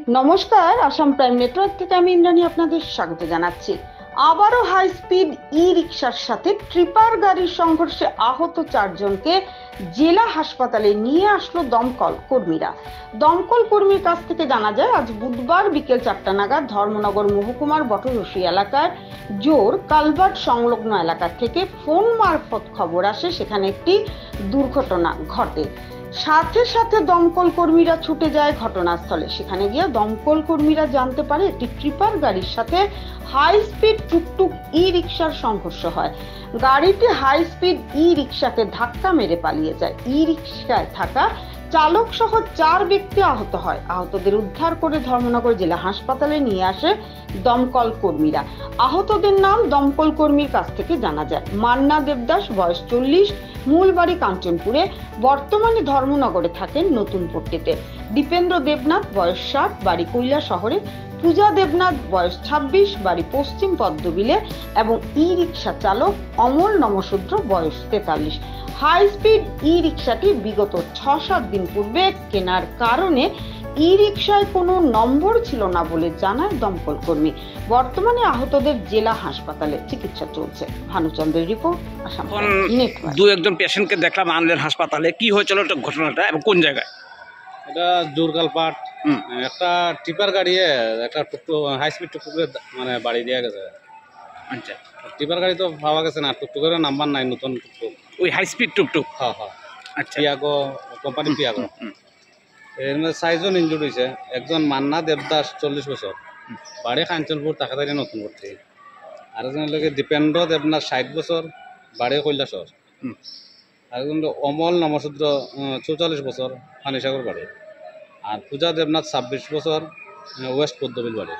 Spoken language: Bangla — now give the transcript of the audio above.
নমস্কার, আসাম প্রাইম নেটওয়ার্ক থেকে আমি ইন্দ্রাণী আপনাদের স্বাগত জানাচ্ছি। আবারও হাই স্পিড ই রিকশার সাথে ট্রিপার গাড়ির সংঘর্ষে আহত 4 জনকে জেলা হাসপাতালে নিয়ে আসলো দমকল কর্মীরা। দমকল কর্মীর কাছ থেকে জানা যায়, আজ বুধবার বিকেল 4টা নাগাদ ধর্মনগর মহকুমার বটরসি এলাকার জোর কালভার্ট সংলগ্ন এলাকা থেকে ফোন মারফত খবর আসে সেখানে একটি দুর্ঘটনা ঘটে। সাথে সাথে দমকল কর্মীরা ছুটে যায় ঘটনাস্থলে। সেখানে গিয়ে দমকল কর্মীরা জানতে পারে একটি ট্রিপার গাড়ির সাথে হাই স্পিড টুকটুক ই রিকশার সংঘর্ষ হয়। গাড়িটি হাই স্পিড ই রিকশাকে ধাক্কা মেরে পালিয়ে যায়। ই রিকশায় থাকা চালক সহ 4 ব্যক্তি আহত হয়। আহতদের উদ্ধার করে ধর্মনগর জেলা হাসপাতালে নিয়ে আসে দমকল কর্মীরা। আহতদের নাম দমকল কর্মীর কাছ থেকে জানা যায়। মান্না দেবদাস, বয়স 40, মূল বাড়ি কাঞ্চনপুরে, বর্তমানে ধর্মনগরে থাকেন নতুন পট্টিতে। দীপেন্দ্র দেবনাথ, বয়স 60, বাড়ি কৈলা শহরে। পূজা দেবনাথ, বয়স 26, বাড়ি পশ্চিম পদ্মবিলে এবং ই রিকশা চালক অমল নমশূদ্র, বয়স 43। হাই স্পিড ই রিকশাটি বিগত 6-7 দিন পূর্বে কেনার কারণে ই রিকশায় কোনো নম্বর ছিল না বলে জানায় দমকল কর্মী। বর্তমানে আহতদের জেলা হাসপাতালে চিকিৎসা চলছে। ভানুচন্দ্রের রিপোর্ট, আসাম নেটওয়ার্ক। দু একজন পেশেন্টকে দেখলাম আনলেন হাসপাতালে। কি হয়েছিল এটা ঘটনাটা এবং কোন জায়গায়? এটা জোরকালপাট একটা টিপার গাড়ি একটা টুকটুক হাই স্পিড টুকটুকে মানে বাড়ি দিয়ে গেছে। আচ্ছা, টিপার গাড়ি তো পাওয়া গেছে না, টুকটুকের নাম্বার নাই, নতুন টুকটুক। ওই হাই স্পিড টুকটুক। হ্যাঁ হ্যাঁ, আচ্ছা, পিয়াগো কোম্পানি পিয়াগো। এর মধ্যে 6 জন ইনজুর্ড হয়েছে। একজন মান্না দেবদাস, 40 বছর, বাড়ি কাঞ্চনপুর, তাকাতারি নতুন করতে। আরেকজন লোকে দীপেন্দ্র দেবনাথ, 60 বছর, বাড়ি কৈলাসর। আরেকজন অমল নমশূদ্র, 44 বছর, ফানিসাগর বাড়ি। আর পূজা দেবনাথ, 26 বছর, ওয়েস্ট পদ্মবিল বাড়ি।